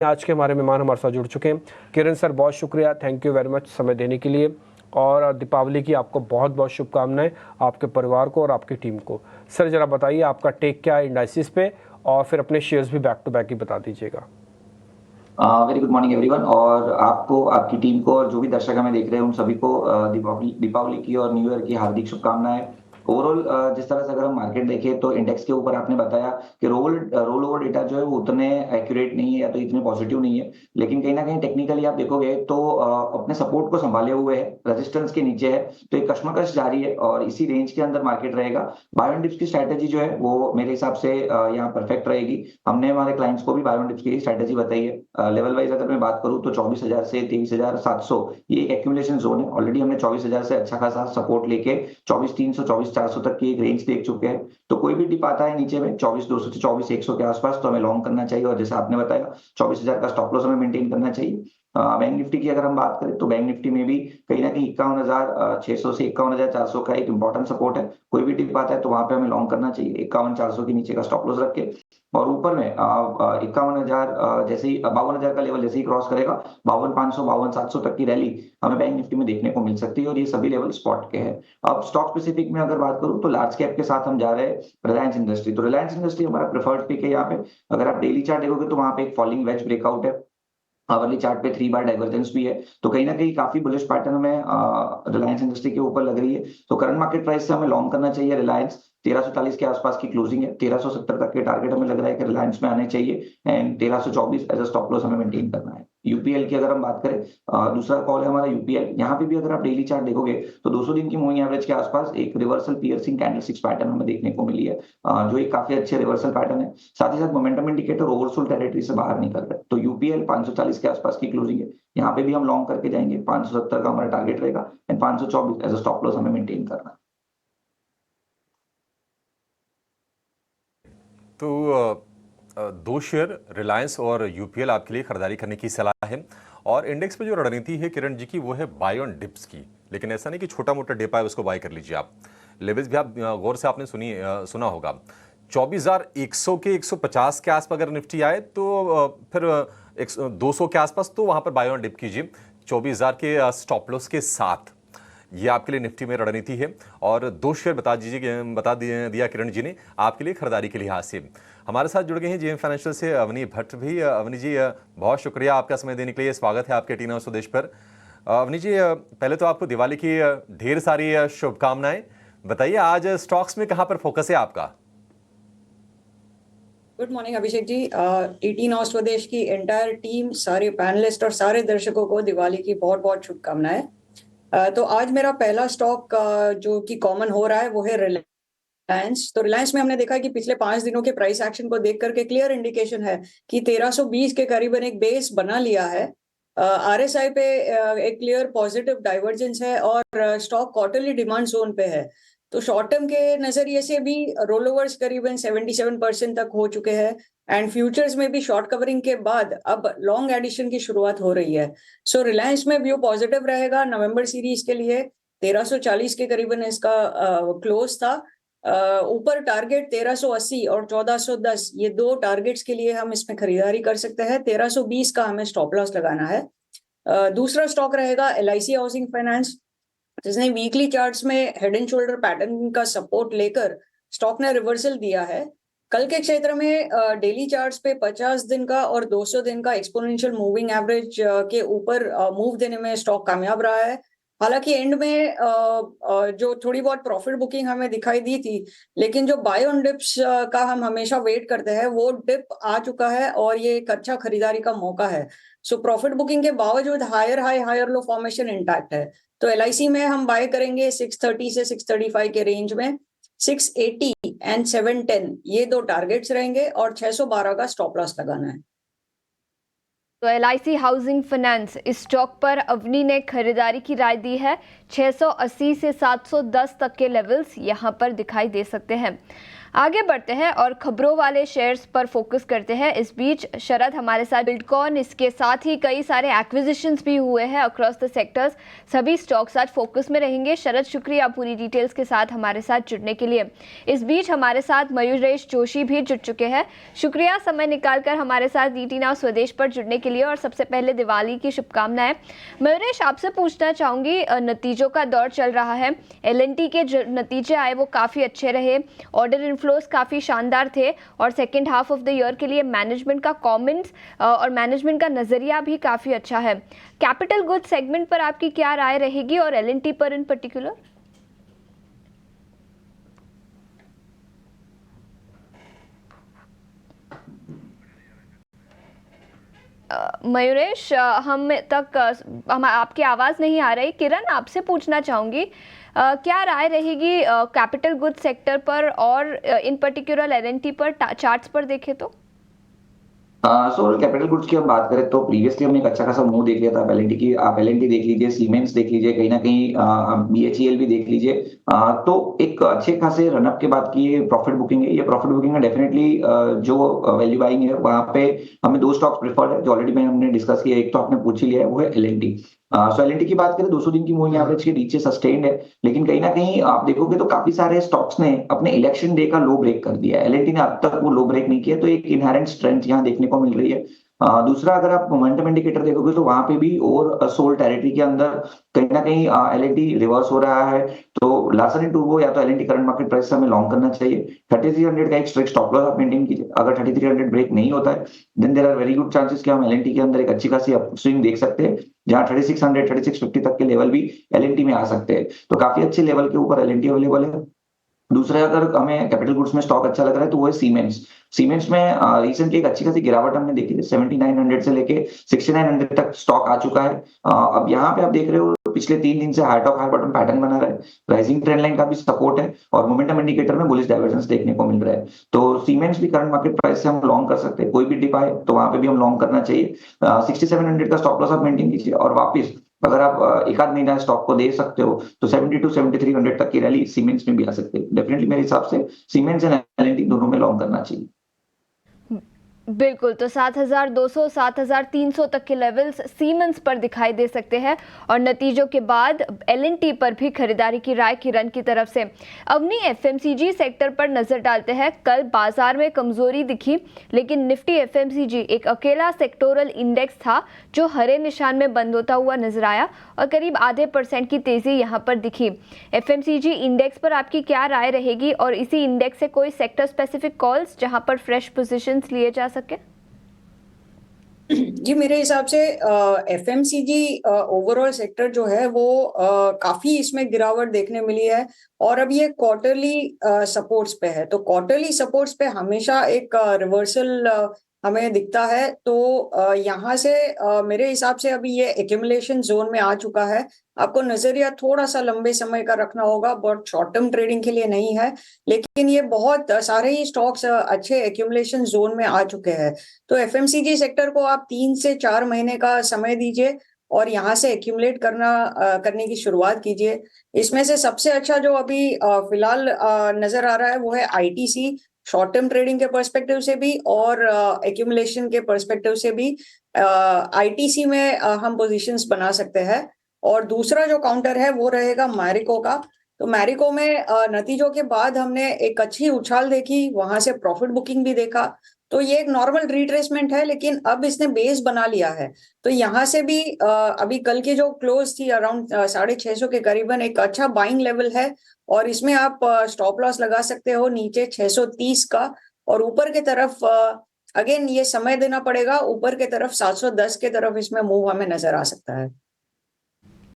आज के हमारे मेहमान हमारे साथ जुड़ चुके हैं। किरण सर, बहुत शुक्रिया, थैंक यू वेरी मच समय देने के लिए, और दीपावली की आपको बहुत बहुत शुभकामनाएं, आपके परिवार को और आपकी टीम को। सर जरा बताइए आपका टेक क्या है इंडाइसिस पे, और फिर अपने शेयर्स भी बैक टू बैक ही बता दीजिएगा। वेरी गुड मॉर्निंग एवरीवन, और आपको, आपकी टीम को और जो भी दर्शक हमें देख रहे हैं उन सभी को दीपावली दीपावली की और न्यू ईयर की हार्दिक शुभकामनाएं। ओवरऑल जिस तरह से अगर हम मार्केट देखें तो इंडेक्स के ऊपर आपने बताया कि रोल ओवर डेटा जो है वो उतने एक्यूरेट नहीं है या तो इतने पॉजिटिव नहीं है, लेकिन कहीं ना कहीं टेक्निकली आप देखोगे तो अपने सपोर्ट को संभाले हुए है, रेजिस्टेंस के नीचे है, तो एक कशमकश जारी है और इसी रेंज के अंदर मार्केट रहेगा। बाय ऑन डिप्स की स्ट्रैटेजी जो है वो मेरे हिसाब से यहाँ परफेक्ट रहेगी। हमने हमारे क्लाइंट्स को भी बाय ऑन डिप्स की स्ट्रैटेजी बताई है। लेवल वाइज अगर मैं बात करूं तो 24,000 से 23,700 ये एक एक्यूमुलेशन जोन है। ऑलरेडी हमने 24,000 से अच्छा खासा सपोर्ट लेके 24,300 24,400 तक की एक रेंज देख चुके हैं। तो कोई भी डिप आता है नीचे में 24,200 से 24,100 के आसपास तो हमें लॉन्ग करना चाहिए, और जैसे आपने बताया 24,000 का स्टॉप लॉस हमें मेंटेन करना चाहिए। बैंक निफ्टी की अगर हम बात करें तो बैंक निफ्टी में भी कहीं ना कहीं 51,600 से 51,400 का एक इंपॉर्टेंट सपोर्ट है। कोई भी डिप आता है तो वहां पे हमें लॉन्ग करना चाहिए 51,400 के नीचे का स्टॉप लॉस रख के। और ऊपर में 51,000 जैसे ही 52,000 का लेवल जैसे ही क्रॉस करेगा 52,500 52,700 तक की रैली हमें बैंक निफ्टी में देखने को मिल सकती है, और ये सभी लेवल स्पॉट के हैं। अब स्टॉक स्पेसिफिक में अगर बात करूं तो लार्ज कैप के साथ हम जा रहे हैं रिलायंस इंडस्ट्री। तो रिलायंस इंडस्ट्री हमारा प्रेफर्ड पिक है यहाँ पे। अगर आप डेली चार्ट देखोगे तो वहां पे एक फॉलिंग वेज ब्रेकआउट है, आवरली चार्ट पे 3 बार डाइवर्जेंस भी है, तो कहीं ना कहीं काफी बुलिश पैटर्न हमें रिलायंस इंडस्ट्री के ऊपर लग रही है। तो करंट मार्केट प्राइस से हमें लॉन्ग करना चाहिए रिलायंस। 1340 के आसपास की क्लोजिंग है, 1370 तक के टारगेट हमें लग रहा है कि रिलायंस में आने चाहिए, and 1324 as a stop loss हमें मेंटेन करना है। यूपीएल की अगर हम बात करें, दूसरा कॉल है हमारा यूपीएल। यहाँ पे भी अगर आप डेली चार्ट देखोगे तो 200 दिन की मूविंग एवरेज के आसपास एक रिवर्सल पियर्सिंग कैंडलस्टिक्स पैटर्न हमें देखने को मिली है, जो एक काफी अच्छे रिवर्सल पैटर्न है। साथ ही साथ मोमेंटम इंडिकेटर ओवरसोल्ड टेरिटरी से बाहर निकल रहा है, तो यूपीएल 540 के आसपास की क्लोजिंग है, यहाँ पे भी हम लॉन्ग करके जाएंगे। 570 का हमारा टारगेट रहेगा, and 524 as a stop loss हमें मेंटेन करना है। तो दो शेयर रिलायंस और यूपीएल आपके लिए खरीदारी करने की सलाह है। और इंडेक्स पे जो रणनीति है किरण जी की वो है बाय ऑन डिप्स की, लेकिन ऐसा नहीं कि छोटा मोटा डिप आए उसको बाय कर लीजिए आप। लेवल्स भी आप गौर से आपने सुना होगा 24,100 के 150 के आसपास अगर निफ्टी आए तो फिर 200 के आसपास तो वहां पर बाय ऑन डिप कीजिए 24,000 के स्टॉप लॉस के साथ। ये आपके लिए निफ्टी में रणनीति है। और दो शेयर बता दिया किरण जी ने आपके लिए खरीदारी के लिहाज से। हमारे साथ जुड़ गए हैं जेएम फाइनेंशियल से अवनी भट्ट भी। अवनी जी, बहुत शुक्रिया आपका समय देने के लिए। स्वागत है आपके टी नाउ स्वदेश पर। अवनी जी, पहले तो आपको दिवाली की ढेर सारी शुभकामनाएं। बताइए आज स्टॉक्स में कहां पर फोकस है आपका? Good morning Abhishek ji. TT now स्वदेश की एंटायर टीम, सारे पैनलिस्ट और सारे दर्शकों को दिवाली की बहुत बहुत शुभकामनाएं। तो आज मेरा पहला स्टॉक जो कि कॉमन हो रहा है वो है रिलायंस। तो रिलायंस में हमने देखा है कि पिछले 5 दिनों के प्राइस एक्शन को देख करके क्लियर इंडिकेशन है कि 1320 के करीबन एक बेस बना लिया है। आरएसआई पे एक क्लियर पॉजिटिव डाइवर्जेंस है और स्टॉक क्वार्टरली डिमांड जोन पे है। तो शॉर्ट टर्म के नजरिए से भी रोल ओवर्स करीबन 77% तक हो चुके हैं, एंड फ्यूचर्स में भी शॉर्ट कवरिंग के बाद अब लॉन्ग एडिशन की शुरुआत हो रही है। सो रिलायंस में व्यू पॉजिटिव रहेगा नवंबर सीरीज के लिए। 1340 के करीबन इसका क्लोज था। ऊपर टारगेट 1380 और 1410, ये दो टारगेट्स के लिए हम इसमें खरीदारी कर सकते हैं। 1320 का हमें स्टॉप लॉस लगाना है। दूसरा स्टॉक रहेगा एलआईसी हाउसिंग फाइनेंस, जिसने वीकली चार्ट्स में हेड एंड शोल्डर पैटर्न का सपोर्ट लेकर स्टॉक ने रिवर्सल दिया है। कल के क्षेत्र में डेली चार्ट्स पे 50 दिन का और 200 दिन का एक्सपोनेंशियल मूविंग एवरेज के ऊपर मूव देने में स्टॉक कामयाब रहा है। हालांकि एंड में जो थोड़ी बहुत प्रॉफिट बुकिंग हमें दिखाई दी थी, लेकिन जो बाय ऑन डिप्स का हम हमेशा वेट करते हैं वो डिप आ चुका है और ये एक अच्छा खरीदारी का मौका है। सो प्रॉफिट बुकिंग के बावजूद higher high higher low formation intact है। तो एलआईसी में हम बाय करेंगे 630 से 635 के रेंज में। 680 एंड 710 ये दो टारगेट्स रहेंगे, और 612 का स्टॉप लॉस लगाना है। तो एलआईसी हाउसिंग फाइनेंस इस स्टॉक पर अवनी ने खरीदारी की राय दी है। 680 से 710 तक के लेवल्स यहां पर दिखाई दे सकते हैं। आगे बढ़ते हैं और खबरों वाले शेयर्स पर फोकस करते हैं। इस बीच शरद हमारे साथ बिल्डकॉन, इसके साथ ही कई सारे एक्विजिशंस भी हुए हैं अक्रॉस द सेक्टर्स। सभी स्टॉक्स आज फोकस में रहेंगे। शरद, शुक्रिया पूरी डिटेल्स के साथ हमारे साथ जुड़ने के लिए। इस बीच हमारे साथ मयूरेश जोशी भी जुड़ चुके हैं। शुक्रिया समय निकालकर हमारे साथ ईटी नाउ स्वदेश पर जुड़ने के लिए और सबसे पहले दिवाली की शुभकामनाएं। मयूरेश, आपसे पूछना चाहूँगी, नतीजों का दौर चल रहा है। एल&टी के जो नतीजे आए वो काफ़ी अच्छे रहे, ऑर्डर इनफ्लोस काफ़ी शानदार थे और second half of the year के लिए मैनेजमेंट का कमेंट्स और मैनेजमेंट का नज़रिया भी काफ़ी अच्छा है। कैपिटल गुड्स सेगमेंट पर आपकी क्या राय रहेगी और एल&टी पर इन पर्टिकुलर? मयूरेश, हम आपकी आवाज़ नहीं आ रही। किरण, आपसे पूछना चाहूँगी, क्या राय रहेगी कैपिटल गुड्स सेक्टर पर और इन पर्टिकुलर एल&टी पर चार्ट्स पर देखें तो? सो कैपिटल गुड्स की हम बात करें तो प्रीवियसली हमने एक अच्छा खासा मूव देख लिया था एल&टी की। आप एल&टी देख लीजिए, सीमेंस देख लीजिए, कहीं ना कहीं बीएचईएल भी देख लीजिए। तो एक अच्छे खासे रनअप के बाद की ये प्रॉफिट बुकिंग है। ये प्रॉफिट बुकिंग है डेफिनेटली जो वैल्यू बाइंग है वहाँ पे हमें दो स्टॉक्स प्रेफर्ड है जो ऑलरेडी हमने डिस्कस किया। एक तो आपने पूछ ही लिया है, वो है एल&टी। सो एल&टी की बात करें 200 दिन की मूविंग एवरेज के नीचे सस्टेन्ड है, लेकिन कहीं ना कहीं आप देखोगे तो काफी सारे स्टॉक्स ने अपने इलेक्शन डे का लो ब्रेक कर दिया है। एल&टी ने अब तक वो लो ब्रेक नहीं किया, तो एक इनहेरेंट स्ट्रेंथ यहाँ देखने को मिल रही है। दूसरा, अगर आप मोमेंटम इंडिकेटर देखोगे तो वहां पे भी और सोल्ड टेरिटरी के अंदर कहीं ना कहीं एल&टी रिवर्स हो रहा है। तो लार्सन एंड टूब्रो या तो एल&टी करंट मार्केट प्राइस से हमें लॉन्ग करना चाहिए। 3300 का एक स्ट्रिक्ट स्टॉप लॉस आप मेंटेन कीजिए। अगर 3300 ब्रेक नहीं होता है then there are very good chances कि हम एल&टी के अंदर एक अच्छी खासी अपस्विंग देख सकते हैं, जहां 3600 3650 तक के लेवल भी एल&टी में आ सकते हैं। तो काफी अच्छे लेवल के ऊपर एल&टी अवेलेबल है। दूसरा, अगर हमें कैपिटल गुड्स में स्टॉक अच्छा लग रहा है तो वो है सीमेंस। सीमेंस में रिसेंटली एक अच्छी खासी गिरावट हमने देखी थी। 7900 से लेके 6900 तक स्टॉक आ चुका है। अब यहाँ पे आप देख रहे हो पिछले 3 दिन से high top high bottom pattern बना रहा है। राइजिंग ट्रेंड लाइन का भी सपोर्ट है और मोमेंटम इंडिकेटर में बुलिश डाइवर्जेंस देखने को मिल रहा है। तो सीमेंस भी करंट मार्केट प्राइस से हम लॉन्ग कर सकते हैं। कोई भी डिप आए तो वहां पे भी हम लॉन्ग करना चाहिए। 6700 का स्टॉप लॉस आप मेंटेन कीजिए और वापस अगर आप एक आध महीना स्टॉक को दे सकते हो तो 72 7300 तक की रैली सीमेंस में भी आ सकती है। डेफिनेटली मेरे हिसाब से सीमेंस एंड एल&टी दोनों में लॉन्ग करना चाहिए। बिल्कुल, तो 7200 7300 तक के लेवल्स सीमेंस पर दिखाई दे सकते हैं और नतीजों के बाद एल&टी पर भी खरीदारी की राय किरण की तरफ से। अवनी, एफएमसीजी सेक्टर पर नजर डालते हैं। कल बाजार में कमजोरी दिखी, लेकिन निफ्टी एफएमसीजी एक अकेला सेक्टोरल इंडेक्स था जो हरे निशान में बंद होता हुआ नजर आया और करीब आधे % की तेजी यहां पर दिखी। एफएमसीजी इंडेक्स पर आपकी क्या राय रहेगी और इसी इंडेक्स से कोई सेक्टर स्पेसिफिक कॉल्स जहां पर फ्रेश पोजीशंस लिए जा सके? जी, मेरे हिसाब से एफएमसीजी ओवरऑल सेक्टर जो है वो काफी इसमें गिरावट देखने मिली है और अब ये क्वार्टरली सपोर्ट्स पे है। तो क्वार्टरली सपोर्ट्स पे हमेशा एक रिवर्सल हमें दिखता है। तो यहाँ से मेरे हिसाब से अभी ये एक्यूमुलेशन जोन में आ चुका है। आपको नजरिया थोड़ा सा लंबे समय का रखना होगा, बहुत शॉर्ट टर्म ट्रेडिंग के लिए नहीं है, लेकिन ये बहुत सारे ही स्टॉक्स अच्छे एक्यूमुलेशन जोन में आ चुके हैं। तो एफएमसीजी सेक्टर को आप 3 से 4 महीने का समय दीजिए और यहाँ से एक्यूमुलेट करने की शुरुआत कीजिए। इसमें से सबसे अच्छा जो अभी फिलहाल नजर आ रहा है वो है आईटीसी, शॉर्ट टर्म ट्रेडिंग के पर्सपेक्टिव से भी और एक्यूमुलेशन के पर्सपेक्टिव से भी आईटीसी में हम पोजीशंस बना सकते हैं। और दूसरा जो काउंटर है वो रहेगा मैरिको का। तो मैरिको में नतीजों के बाद हमने एक अच्छी उछाल देखी, वहां से प्रॉफिट बुकिंग भी देखा। तो ये एक नॉर्मल रिट्रेसमेंट है, लेकिन अब इसने बेस बना लिया है। तो यहाँ से भी अभी कल की जो क्लोज थी अराउंड 650 के करीबन एक अच्छा बाइंग लेवल है और इसमें आप स्टॉप लॉस लगा सकते हो नीचे 630 का। और ऊपर की तरफ अगेन ये समय देना पड़ेगा, ऊपर की तरफ 710 के तरफ इसमें मूव हमें नजर आ सकता है।